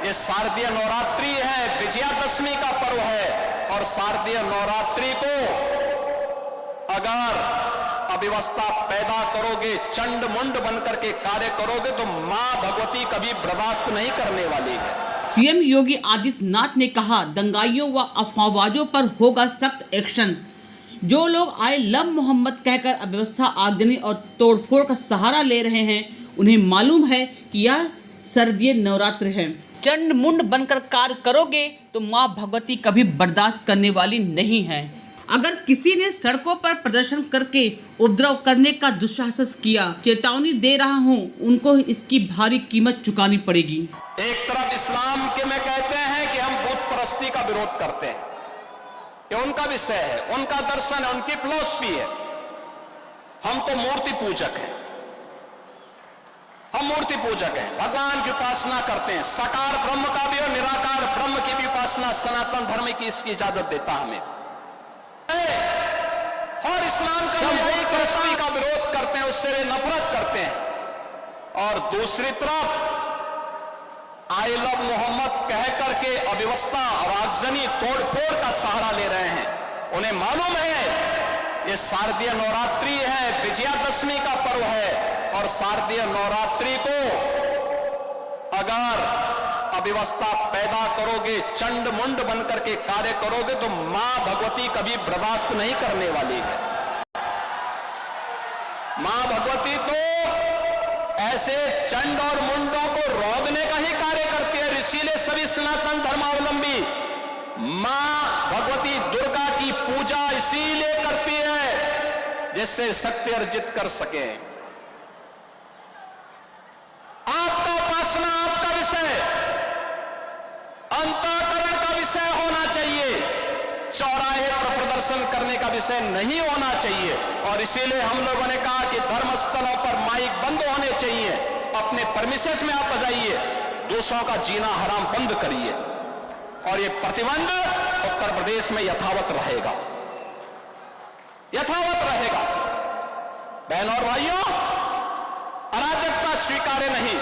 ये शारदीय नवरात्रि है, विजयादशमी का पर्व है। और शारदीय नवरात्रि को अगर अव्यवस्था पैदा करोगे, चंड मुंड बनकर के कार्य करोगे, तो मां भगवती कभी बर्दाश्त नहीं करने वाली है। सीएम योगी आदित्यनाथ ने कहा, दंगाइयों व अफवाहबाजों पर होगा सख्त एक्शन। जो लोग आई लव मोहम्मद कहकर अव्यवस्था, आगजनी और तोड़फोड़ का सहारा ले रहे हैं, उन्हें मालूम है कि यह शारदीय नवरात्र है। चंड मुंड बनकर कार्य करोगे तो मां भगवती कभी बर्दाश्त करने वाली नहीं है। अगर किसी ने सड़कों पर प्रदर्शन करके उपद्रव करने का दुस्साहस किया, चेतावनी दे रहा हूं, उनको इसकी भारी कीमत चुकानी पड़ेगी। एक तरफ इस्लाम के में कहते हैं कि हम बुत परस्ती का विरोध करते हैं, ये उनका विषय है, उनका दर्शन है, उनकी फिलॉसफी है। हम तो मूर्ति पूजक हैं, हम मूर्ति पूजक हैं, भगवान की उपासना करते हैं। साकार ब्रह्म का भी और निराकार ब्रह्म की भी उपासना सनातन धर्म की इसकी इजाजत देता हमें। और इस्लाम का यही परस्ती का विरोध करते हैं, उससे वे नफरत करते हैं। और दूसरी तरफ आई लव मोहम्मद कह करके अव्यवस्था, आवागजनी, तोड़फोड़ का सहारा ले रहे हैं। उन्हें मालूम है ये शारदीय नवरात्रि है, विजयादशमी का पर्व है। और शारदीय नवरात्रि को अगर अव्यवस्था पैदा करोगे, चंड मुंड बनकर के कार्य करोगे, तो मां भगवती कभी बर्दाश्त नहीं करने वाली है। मां भगवती तो ऐसे चंड और मुंडों को रोकने का ही कार्य करती है। इसीलिए सभी सनातन धर्मावलंबी मां भगवती दुर्गा की पूजा इसीलिए करती है जिससे शक्ति अर्जित कर सके। आपका उपासना आपका विषय, अंतःकरण का विषय होना चाहिए, चौराहे पर प्रदर्शन करने का विषय नहीं होना चाहिए। और इसीलिए हम लोगों ने कहा कि धर्मस्थलों पर माइक बंद होने चाहिए, अपने परमिशंस में आप बजाइए, दूसरों का जीना हराम बंद करिए। और ये प्रतिबंध उत्तर प्रदेश में यथावत रहेगा, यथावत रहेगा। बहनों और भाइयों, अराजकता स्वीकार्य नहीं,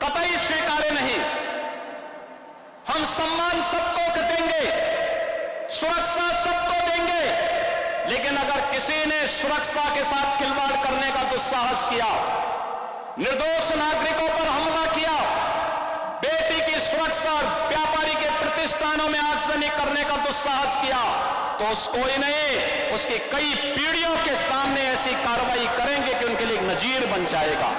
कतई स्वीकार्य नहीं। हम सम्मान सबको देंगे, सुरक्षा सबको देंगे, लेकिन अगर किसी ने सुरक्षा के साथ खिलवाड़ करने का दुस्साहस किया, निर्दोष नागरिकों पर हमला किया, बेटी की सुरक्षा और व्यापारी के प्रतिष्ठानों में आगजनी करने का दुस्साहस किया, तो उसको ही नहीं, उसकी कई पीढ़ियों के सामने ऐसी कार्रवाई करेंगे कि उनके लिए एक नजीर बन जाएगा।